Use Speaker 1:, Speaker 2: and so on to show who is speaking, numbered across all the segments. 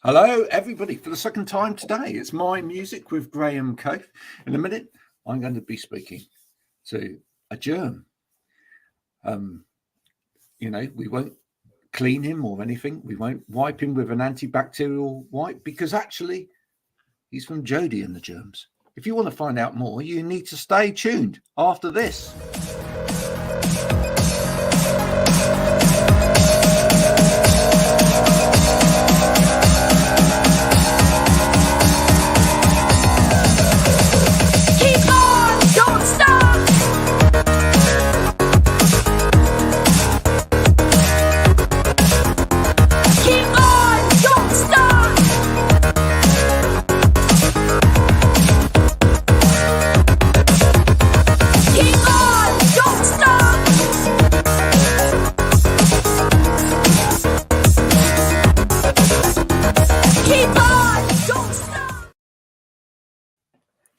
Speaker 1: Hello, everybody, for the second time today. It's My Music with Graham Coath. In a minute, I'm going to be speaking to a germ. We won't clean him or anything. We won't wipe him with an antibacterial wipe because actually he's from Jody and the Jerms. If you want to find out more, you need to stay tuned after this.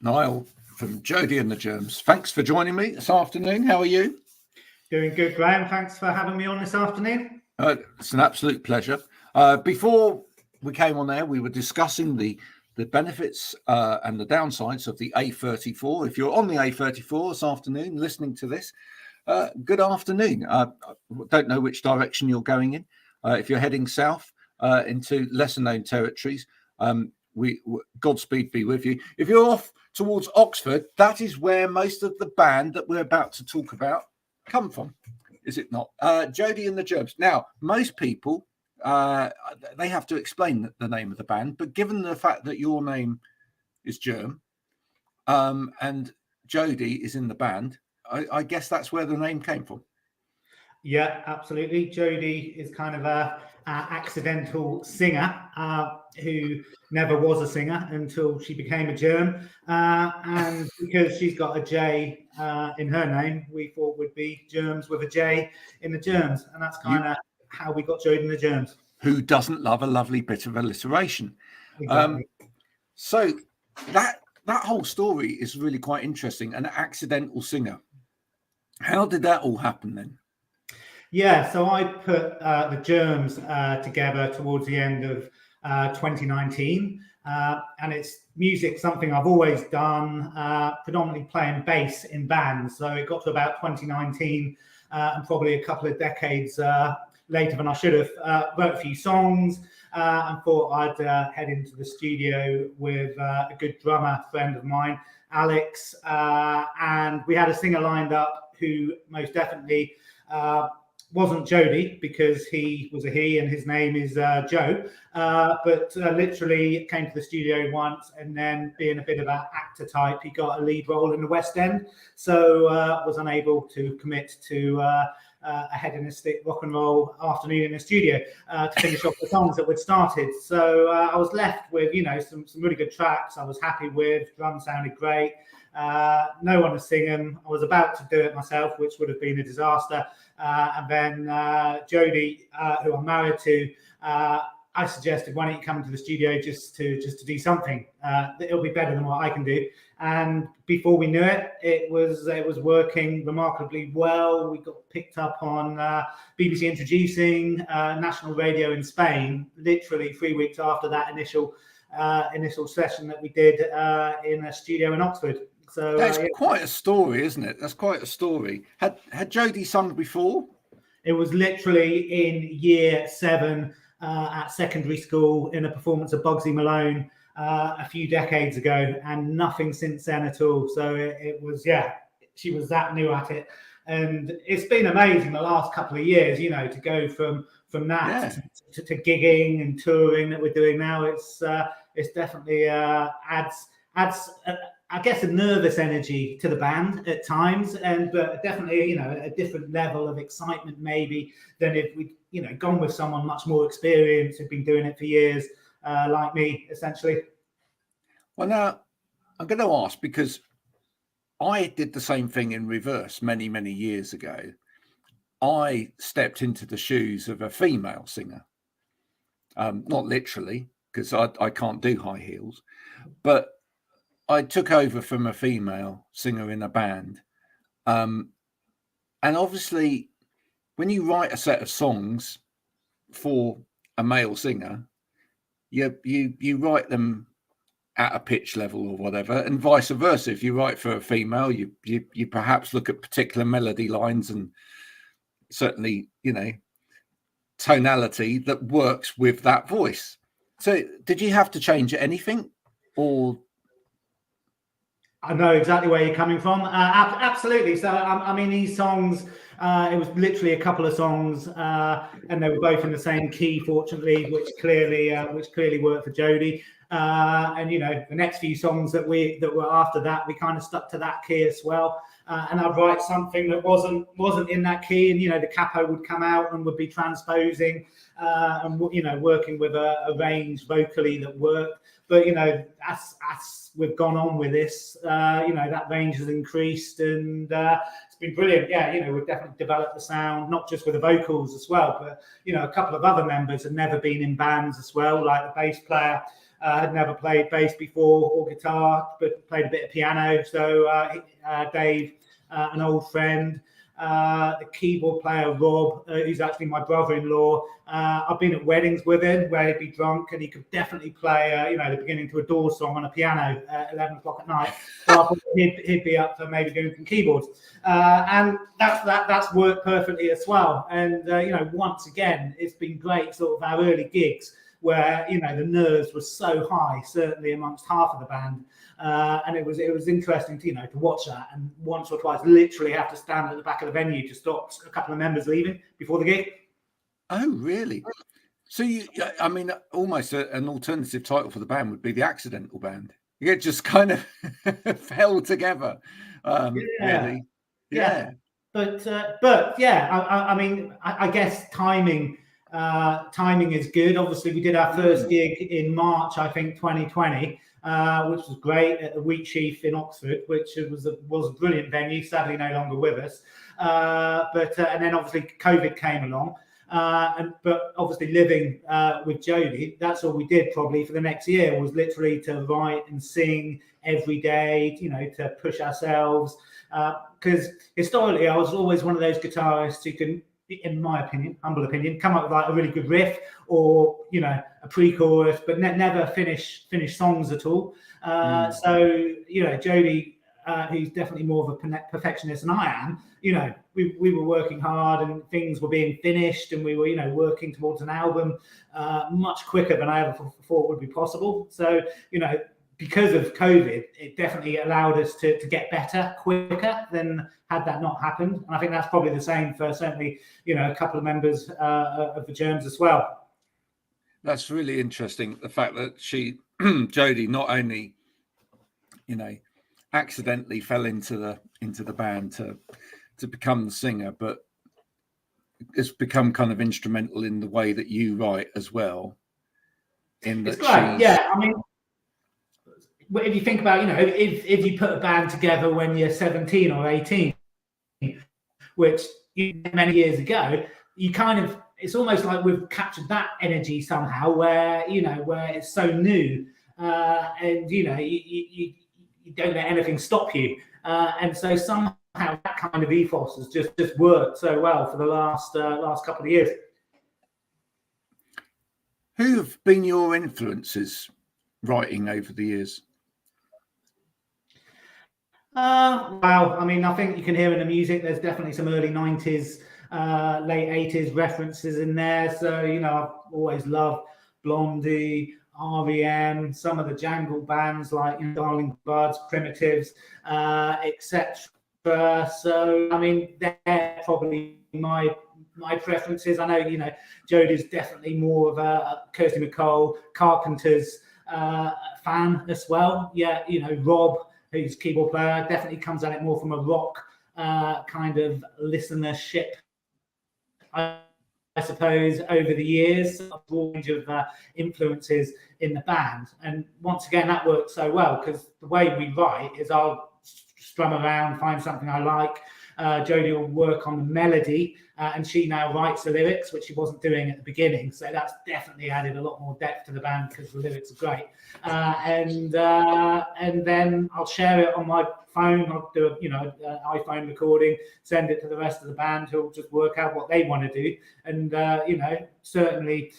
Speaker 1: Niall from Jody and the Jerms. Thanks for joining me this afternoon. How are you?
Speaker 2: Doing good, Graham. Thanks for having me on this afternoon.
Speaker 1: It's an absolute pleasure. Before we came on there, we were discussing the benefits and the downsides of the A34. If you're on the A34 this afternoon listening to this, good afternoon. I don't know which direction you're going in. If you're heading south into lesser known territories, Godspeed be with you. If you're off towards Oxford, that is where most of the band that we're about to talk about come from, is it not? Jody and the Jerms. Now, most people, they have to explain the name of the band, but given the fact that your name is Jerm and Jody is in the band, I guess that's where the name came from.
Speaker 2: Yeah, absolutely. Jody is kind of a accidental singer who never was a singer until she became a germ. And because she's got a J in her name, we thought would be Jerms with a J in the Jerms. And that's kind of how we got Jody and the Jerms.
Speaker 1: Who doesn't love a lovely bit of alliteration?
Speaker 2: Exactly.
Speaker 1: So that whole story is really quite interesting. An accidental singer. How did that all happen then?
Speaker 2: Yeah, so I put the Jerms together towards the end of 2019, and it's music, something I've always done, predominantly playing bass in bands. So it got to about 2019, and probably a couple of decades later than I should have, wrote a few songs and thought I'd head into the studio with a good drummer friend of mine, Alex, and we had a singer lined up who most definitely wasn't Jody, because he was a he and his name is Joe, but literally came to the studio once, and then being a bit of an actor type, he got a lead role in the West End, so was unable to commit to a hedonistic rock and roll afternoon in the studio to finish off the songs that we'd started. So I was left with, some really good tracks I was happy with. Drum sounded great. No one to sing them. I was about to do it myself, which would have been a disaster. And then Jody, who I'm married to, I suggested, why don't you come into the studio just to do something? It'll be better than what I can do. And before we knew it, it was working remarkably well. We got picked up on BBC Introducing, national radio in Spain, literally 3 weeks after that initial session that we did in a studio in Oxford. So
Speaker 1: that's quite a story, isn't it? That's quite a story. Had Jody sung before?
Speaker 2: It was literally in year 7 at secondary school in a performance of Bugsy Malone a few decades ago, and nothing since then at all. So it was, she was that new at it, and it's been amazing the last couple of years. To go from that to gigging and touring that we're doing now. It's definitely adds I guess a nervous energy to the band at times, but definitely a different level of excitement maybe than if we'd gone with someone much more experienced who'd been doing it for years, like me essentially.
Speaker 1: Well, now I'm going to ask, because I did the same thing in reverse many years ago. I stepped into the shoes of a female singer, not literally, because I can't do high heels, but I took over from a female singer in a band. And obviously, when you write a set of songs for a male singer, you write them at a pitch level or whatever, and vice versa. If you write for a female, you perhaps look at particular melody lines and certainly, tonality that works with that voice. So did you have to change anything, or?
Speaker 2: I know exactly where you're coming from. Absolutely. So, I mean, these songs, it was literally a couple of songs, and they were both in the same key, fortunately, which clearly worked for Jody. And the next few songs that were after that, we kind of stuck to that key as well. And I'd write something that wasn't in that key, and the capo would come out and would be transposing, and working with a range vocally that worked. But as we've gone on with this, that range has increased, and it's been brilliant. Yeah, we've definitely developed the sound, not just with the vocals as well, but a couple of other members had never been in bands as well, like the bass player. Had never played bass before or guitar, but played a bit of piano. So Dave, an old friend, the keyboard player Rob, who's actually my brother-in-law. I've been at weddings with him where he'd be drunk and he could definitely play, the beginning to a Doors song on a piano at 11 o'clock at night. So I thought he'd be up for maybe doing some keyboards, and that's worked perfectly as well. And once again, it's been great. Sort of our early gigs, where the nerves were so high, certainly amongst half of the band, and it was interesting to watch that. And once or twice, literally have to stand at the back of the venue to stop a couple of members leaving before the gig.
Speaker 1: Oh, really? So almost an alternative title for the band would be the Accidental Band. It just kind of fell together. Really, yeah.
Speaker 2: But yeah, I guess timing is good. Obviously, we did our first gig in March, I think, 2020, which was great at the Wheatsheaf in Oxford, which was a brilliant venue. Sadly, no longer with us. And then obviously COVID came along. But obviously living with Jody, that's all we did probably for the next year, was literally to write and sing every day, to push ourselves. Because historically, I was always one of those guitarists who can, in my opinion, humble opinion, come up with like a really good riff or a pre-chorus, but never finish songs at all. So Jody, who's definitely more of a perfectionist than I am, we were working hard and things were being finished, and we were working towards an album much quicker than I ever thought would be possible. So because of COVID, it definitely allowed us to get better quicker than had that not happened. And I think that's probably the same for certainly, a couple of members of the Jerms as well.
Speaker 1: That's really interesting. The fact that Jody, not only, accidentally fell into the band to become the singer, but it's become kind of instrumental in the way that you write as well.
Speaker 2: It's great. Yeah, I mean, if you think about, if you put a band together when you're 17 or 18, which many years ago, it's almost like we've captured that energy somehow, where it's so new, and you don't let anything stop you, and so somehow that kind of ethos has just worked so well for the last couple of years.
Speaker 1: Who have been your influences writing over the years?
Speaker 2: Wow, I mean, I think you can hear in the music there's definitely some early 90s, late 80s references in there. So, I've always loved Blondie, REM, some of the jangle bands like Darling Buds, Primitives, etc. So, I mean, they're probably my preferences. I know, Jody's definitely more of a Kirsty MacColl, Carpenter's fan as well. Yeah, Rob, who's keyboard player, definitely comes at it more from a rock kind of listenership, I suppose, over the years, a range of influences in the band. And once again, that works so well because the way we write is I'll strum around, find something I like. Jody will work on the melody, and she now writes the lyrics, which she wasn't doing at the beginning. So that's definitely added a lot more depth to the band because the lyrics are great. And then I'll share it on my phone. I'll do an iPhone recording, send it to the rest of the band who'll just work out what they want to do. And certainly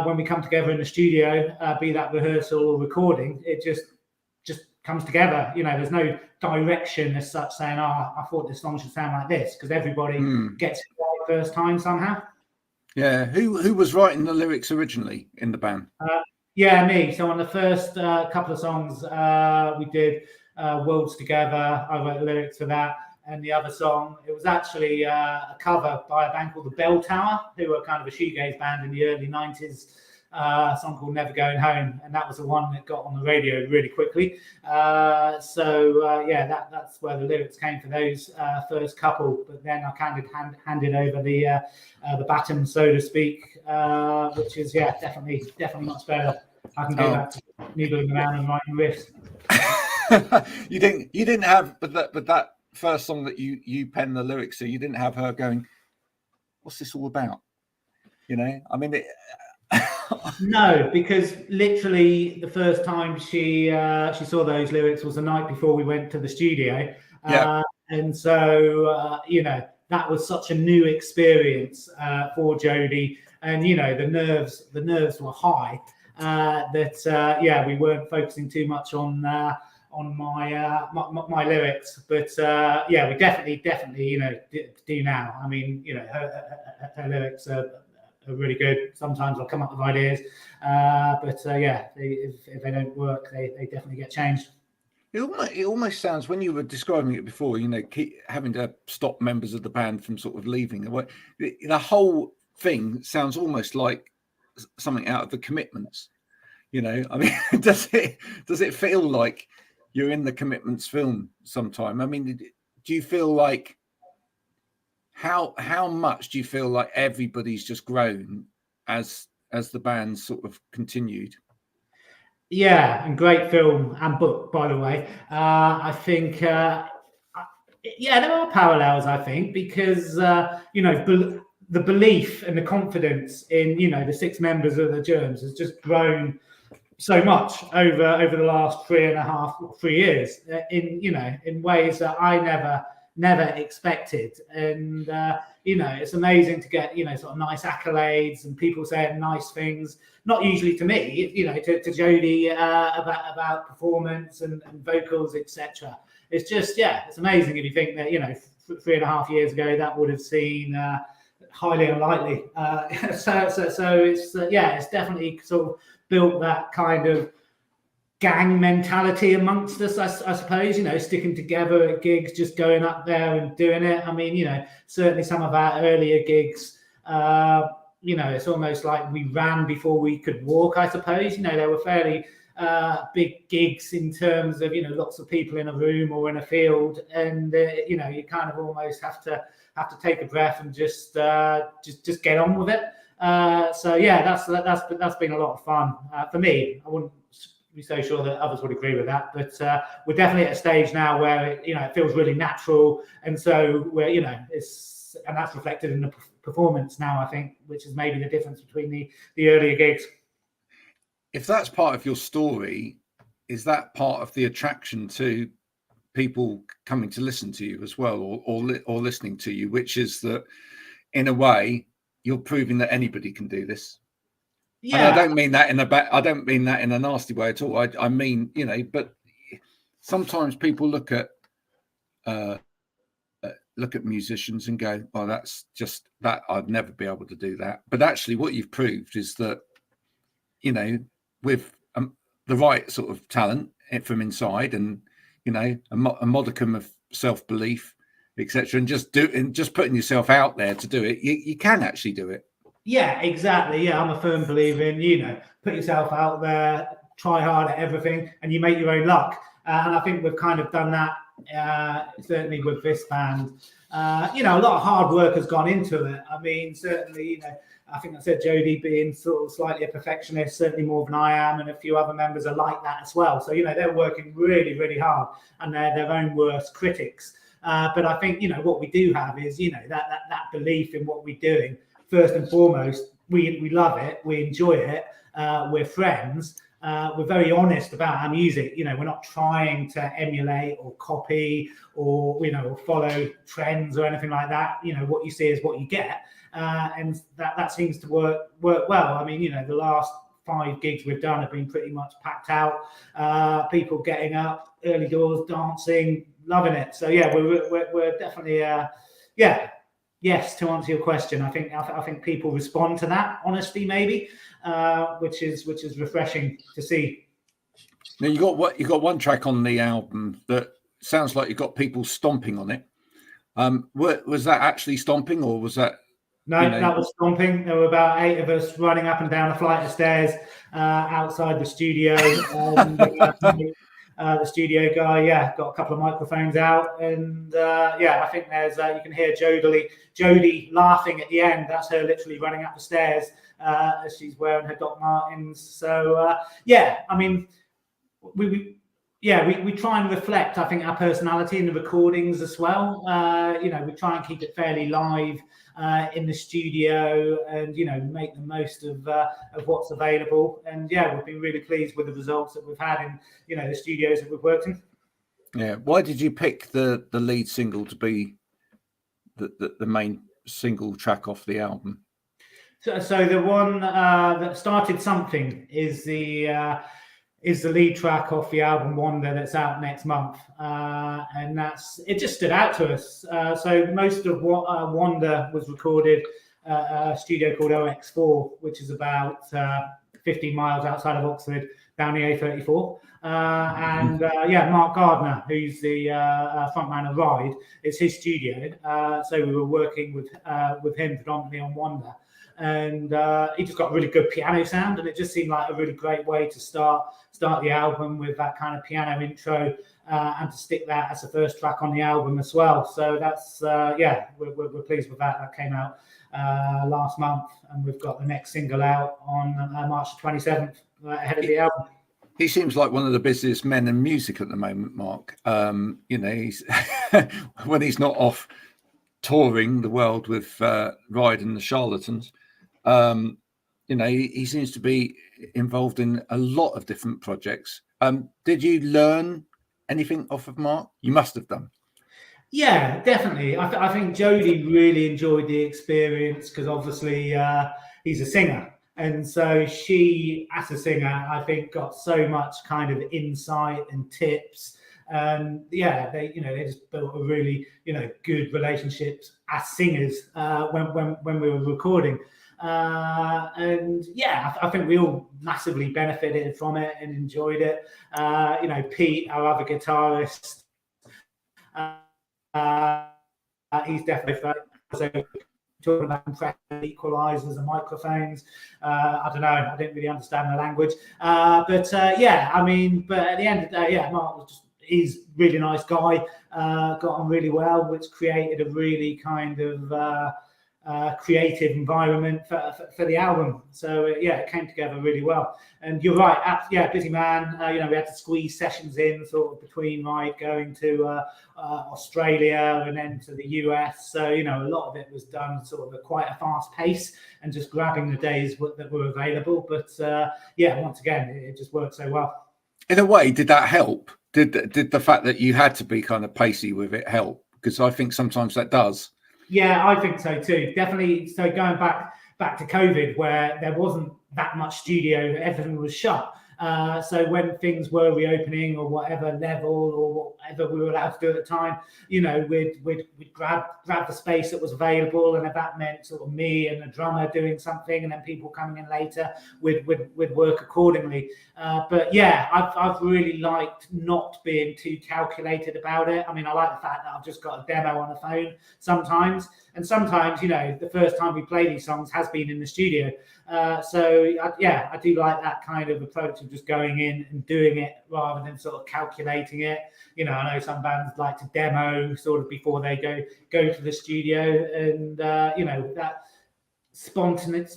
Speaker 2: when we come together in the studio, be that rehearsal or recording, it just comes together. There's no direction as such saying, I thought this song should sound like this, because everybody gets it right first time somehow.
Speaker 1: Yeah. Who was writing the lyrics originally in the band?
Speaker 2: Yeah, me. So on the first couple of songs we did, Worlds Together, I wrote the lyrics for that. And the other song, it was actually a cover by a band called the Bell Tower, who were kind of a shoegaze band in the early 90s, a song called Never Going Home. And that was the one that got on the radio really quickly. That's where the lyrics came for those first couple. But then I kind of handed over the baton, so to speak, which is, definitely much better. I can go back to noodling around and writing riffs.
Speaker 1: You didn't have, but that first song that you penned the lyrics to, you didn't have her going, what's this all about? I mean,
Speaker 2: no, because literally the first time she saw those lyrics was the night before we went to the studio. And so that was such a new experience for Jody, and the nerves were high, that we weren't focusing too much on my lyrics, but we definitely do now. I mean, her lyrics are really good. Sometimes I'll come up with ideas, but if they don't work, they definitely get changed.
Speaker 1: It almost sounds, when you were describing it before, keep having to stop members of the band from sort of leaving. The whole thing sounds almost like something out of The Commitments. I mean, does it feel like you're in the Commitments film sometime? I mean, do you feel like, how much do you feel like everybody's just grown as the band sort of continued?
Speaker 2: Yeah, and great film and book, by the way. I think, there are parallels, I think, because, the belief and the confidence in, the 6 members of the Jerms has just grown so much over the last 3 years in ways that I never expected. And, it's amazing to get, sort of nice accolades and people saying nice things, not usually to me, to Jody, about performance and vocals, etc. It's just, it's amazing if you think that, 3.5 years ago, that would have seemed highly unlikely. So it's, it's definitely sort of built that kind of gang mentality amongst us, I suppose, sticking together at gigs, just going up there and doing it. I mean, certainly some of our earlier gigs, it's almost like we ran before we could walk, I suppose. They were fairly big gigs in terms of, lots of people in a room or in a field, and you kind of almost have to take a breath and just get on with it. That's been a lot of fun for me. I wouldn't be so sure that others would agree with that, but we're definitely at a stage now where it feels really natural, and so we're and that's reflected in the performance now, I think, which is maybe the difference between the earlier gigs.
Speaker 1: If that's part of your story, is that part of the attraction to people coming to listen to you as well, or listening to you, which is that in a way you're proving that anybody can do this? Yeah, and I don't mean that in a nasty way at all. I mean, but sometimes people look at musicians and go, "Oh, that's just that. I'd never be able to do that." But actually, what you've proved is that, with the right sort of talent from inside, and a modicum of self-belief, etc., and just putting yourself out there to do it, you can actually do it.
Speaker 2: Yeah, exactly. Yeah, I'm a firm believer in, put yourself out there, try hard at everything, and you make your own luck. And I think we've kind of done that, certainly with this band. A lot of hard work has gone into it. I mean, certainly, I think I said Jody being sort of slightly a perfectionist, certainly more than I am, and a few other members are like that as well. So, they're working really, really hard, and they're their own worst critics. But I think, what we do have is, that belief in what we're doing. First and foremost, we love it, we enjoy it, we're friends, we're very honest about our music. We're not trying to emulate or copy or, or follow trends or anything like that. What you see is what you get. and that seems to work well. I mean, the last 5 gigs we've done have been pretty much packed out. People getting up early doors, dancing, loving it. So yeah, we're definitely yes, to answer your question. I think people respond to that honesty, maybe, which is refreshing to see.
Speaker 1: Now you got one track on the album that sounds like you got people stomping on it. Was that actually stomping, or was that?
Speaker 2: No, that was stomping. There were about 8 of us running up and down a flight of stairs outside the studio. The studio guy, got a couple of microphones out, and I think there's you can hear Jody laughing at the end. That's her literally running up the stairs as she's wearing her Doc Martens. So I mean, we try and reflect, I think, our personality in the recordings as well. We try and keep it fairly live in the studio, and make the most of what's available. And we've been really pleased with the results that we've had in the studios that we've worked in.
Speaker 1: Yeah. Why did you pick the lead single to be the main single track off the album?
Speaker 2: So the one that started something is the lead track off the album Wander, that's out next month, and it just stood out to us. So most of what Wander was recorded at a studio called OX4, which is about 15 miles outside of Oxford, down the A34. And Mark Gardner, who's the frontman of Ride, it's his studio. So we were working with him predominantly on Wander. And he just got a really good piano sound, and it just seemed like a really great way to start the album with that kind of piano intro, and to stick that as the first track on the album as well. So that's we're pleased with that. That came out last month, and we've got the next single out on March the 27th, ahead of the album.
Speaker 1: He seems like one of the busiest men in music at the moment, Mark. He's when he's not off touring the world with Ride and the Charlatans, he seems to be involved in a lot of different projects. Did you learn anything off of Mark? You must have done. Yeah,
Speaker 2: definitely. I think Jody really enjoyed the experience, because obviously he's a singer. And so she, as a singer, I think got so much kind of insight and tips. They just built a really good relationships as singers when we were recording. I think we all massively benefited from it and enjoyed it. Pete, our other guitarist, he's definitely so talking about compressors, equalizers and microphones. I don't know, I didn't really understand the language. But at the end of the day, Mark he's a really nice guy, got on really well, which created a really kind of creative environment for the album. So it came together really well. And you're right, busy man. We had to squeeze sessions in sort of between going to Australia and then to the US. So a lot of it was done sort of at quite a fast pace and just grabbing the days that were available. But once again, it just worked so well.
Speaker 1: In a way, did that help? Did the fact that you had to be kind of pacey with it help? Because I think sometimes that does.
Speaker 2: Yeah, I think so too. Definitely. So going back to COVID, where there wasn't that much studio, everything was shut. So when things were reopening or whatever level or whatever we were allowed to do at the time, we'd grab the space that was available, and if that meant sort of me and the drummer doing something, and then people coming in later, we'd work accordingly. I've really liked not being too calculated about it. I mean, I like the fact that I've just got a demo on the phone sometimes, and sometimes the first time we play these songs has been in the studio. I do like that kind of approach of just going in and doing it rather than sort of calculating it. I know some bands like to demo sort of before they go to the studio, and that spontaneity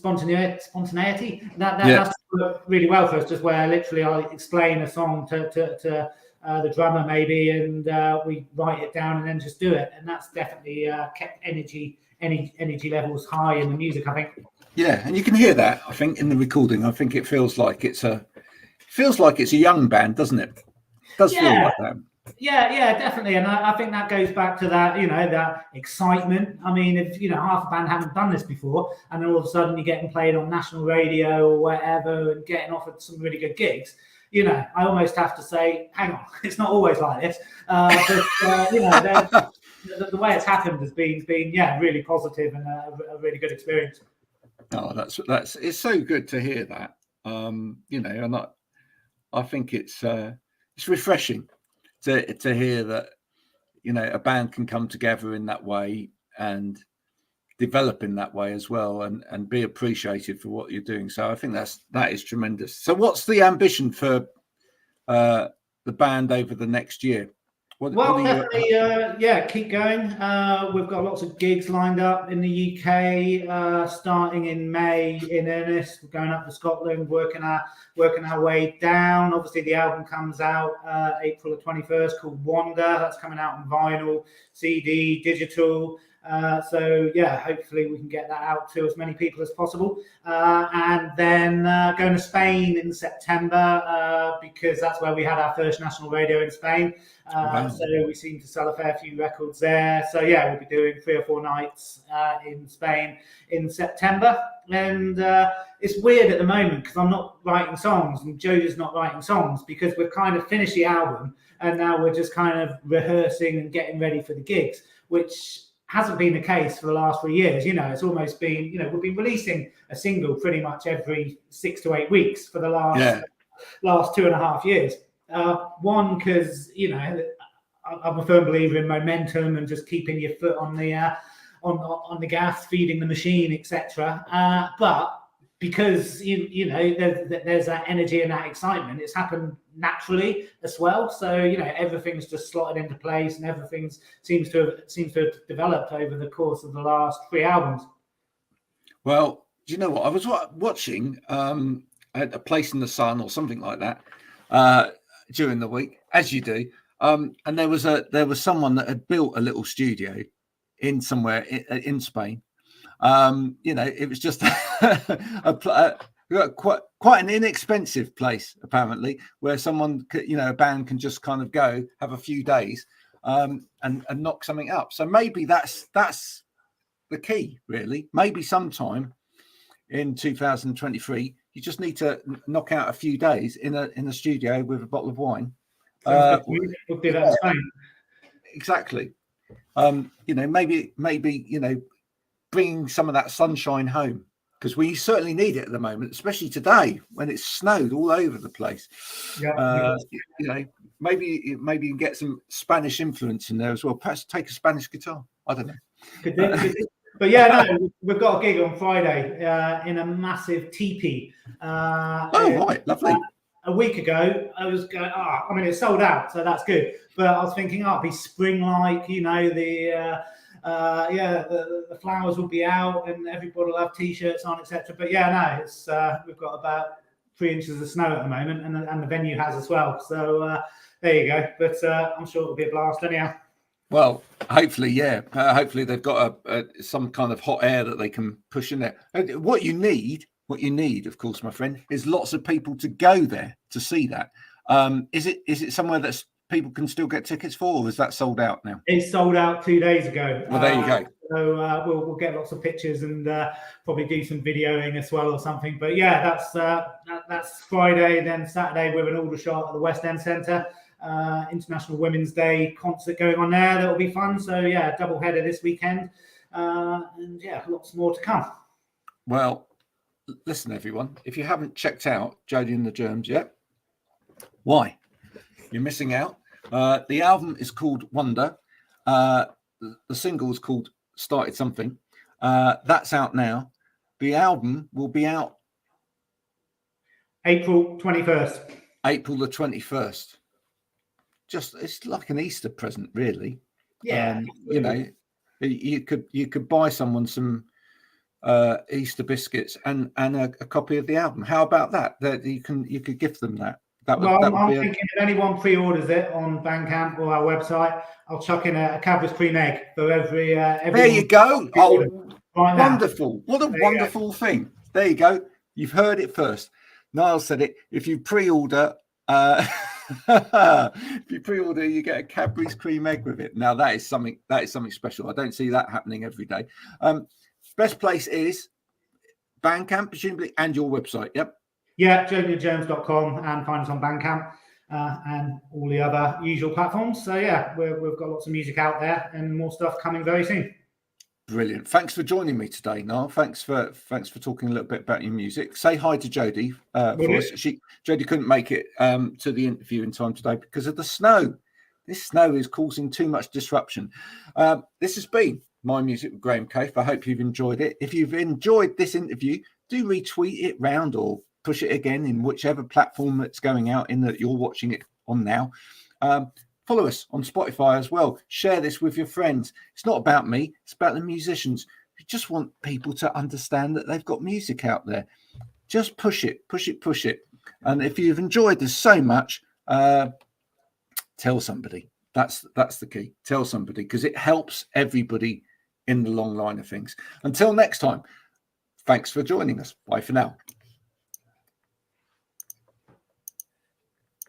Speaker 2: that's worked really well for us. Just where literally I'll explain a song to the drummer maybe, and we write it down and then just do it, and that's definitely kept energy levels high in the music, I think.
Speaker 1: Yeah, and you can hear that, I think, in the recording. I think it feels like it's a young band, doesn't it? It does feel like that.
Speaker 2: Yeah, definitely. And I think that goes back to that, that excitement. I mean, if, half a band haven't done this before, and then all of a sudden you're getting played on national radio or whatever and getting offered some really good gigs, I almost have to say, hang on, it's not always like this. The way it's happened has been really positive and a really good experience.
Speaker 1: Oh, that's it's so good to hear that. And I think it's refreshing to hear that a band can come together in that way and develop in that way as well, and be appreciated for what you're doing. So I think that is tremendous. So what's the ambition for the band over the next year?
Speaker 2: Definitely, keep going. We've got lots of gigs lined up in the UK, starting in May in earnest. We're going up to Scotland, working our way down. Obviously, the album comes out April the 21st, called Wander. That's coming out on vinyl, CD, digital. Hopefully we can get that out to as many people as possible. And then going to Spain in September, because that's where we had our first national radio in Spain.
Speaker 1: Wow.
Speaker 2: So we seem to sell a fair few records there. So we'll be doing 3 or 4 nights in Spain in September. And it's weird at the moment because I'm not writing songs and Jody's not writing songs, because we've kind of finished the album and now we're just kind of rehearsing and getting ready for the gigs, which hasn't been the case for the last 3 years. It's almost been, we've been releasing a single pretty much every 6 to 8 weeks for the last 2.5 years. One, because I'm a firm believer in momentum and just keeping your foot on the gas, feeding the machine, etc. But because there's that energy and that excitement, it's happened naturally as well. So everything's just slotted into place, and everything seems to have developed over the course of the last 3 albums.
Speaker 1: Well, do you know what? I was watching at A Place in the Sun or something like that during the week, as you do, and there was someone that had built a little studio in somewhere in Spain. It was just quite an inexpensive place, apparently, where someone, a band can just kind of go have a few days and knock something up. So maybe that's the key, really. Maybe sometime in 2023, you just need to knock out a few days in a studio with a bottle of wine.
Speaker 2: We'll do that in Spain.
Speaker 1: Exactly. Maybe bringing some of that sunshine home, because we certainly need it at the moment, especially today when it's snowed all over the place. Maybe you can get some Spanish influence in there as well. Perhaps take a Spanish guitar. I don't know.
Speaker 2: Could do. But we've got a gig on Friday in a massive teepee.
Speaker 1: Right, lovely.
Speaker 2: A week ago, I was going, it's sold out, so that's good. But I was thinking, it'll be spring-like, the flowers will be out and everybody will have T-shirts on, etc. But it's we've got about 3 inches of snow at the moment, and the venue has as well. So there you go. But I'm sure it'll be a blast anyhow.
Speaker 1: Well, hopefully, yeah. Hopefully they've got some kind of hot air that they can push in there. What you need, of course, my friend, is lots of people to go there to see that. Is it somewhere that people can still get tickets for, or is that sold out now?
Speaker 2: It's sold out 2 days ago.
Speaker 1: Well, there you go.
Speaker 2: So we'll get lots of pictures and probably do some videoing as well or something. But that's Friday. Then Saturday we're in Aldershot at the West End Centre. International Women's Day concert going on there. That'll be fun. So double header this weekend, and lots more to come.
Speaker 1: Well, listen, everyone, if you haven't checked out Jody and the Jerms yet, why? You're missing out. The album is called Wonder. The single is called Started Something. That's out now. The album will be out
Speaker 2: April 21st.
Speaker 1: April the 21st. It's like an Easter present, really.
Speaker 2: Yeah.
Speaker 1: You could buy someone some Easter biscuits and a copy of the album. How about that? That you could gift them that. I'm
Speaker 2: thinking if anyone pre-orders it on Bandcamp or our website, I'll chuck in a Cadbury's cream egg for every.
Speaker 1: There you go. Oh,
Speaker 2: right,
Speaker 1: wonderful! What a wonderful thing. There you go. You've heard it first. Niall said it. If you pre-order If you pre-order, you get a Cadbury's cream egg with it. Now that is something special. I don't see that happening every day. Best place is Bandcamp, presumably, and your website. Yep.
Speaker 2: Yeah, JATJ.com, and find us on Bandcamp and all the other usual platforms. So yeah, we've got lots of music out there and more stuff coming very soon.
Speaker 1: Brilliant. Thanks for joining me today, Niall. Thanks for talking a little bit about your music. Say hi to Jody for us. Jody couldn't make it to the interview in time today because of the snow. This snow is causing too much disruption. This has been My Music with Graham Cave. I hope you've enjoyed it. If you've enjoyed this interview, do retweet it round or push it again in whichever platform that's going out in that you're watching it on now. Follow us on Spotify as well. Share this with your friends. It's not about me. It's about the musicians. We just want people to understand that they've got music out there. Just push it. And if you've enjoyed this so much, tell somebody. That's the key. Tell somebody, because it helps everybody in the long line of things. Until next time, thanks for joining us. Bye for now.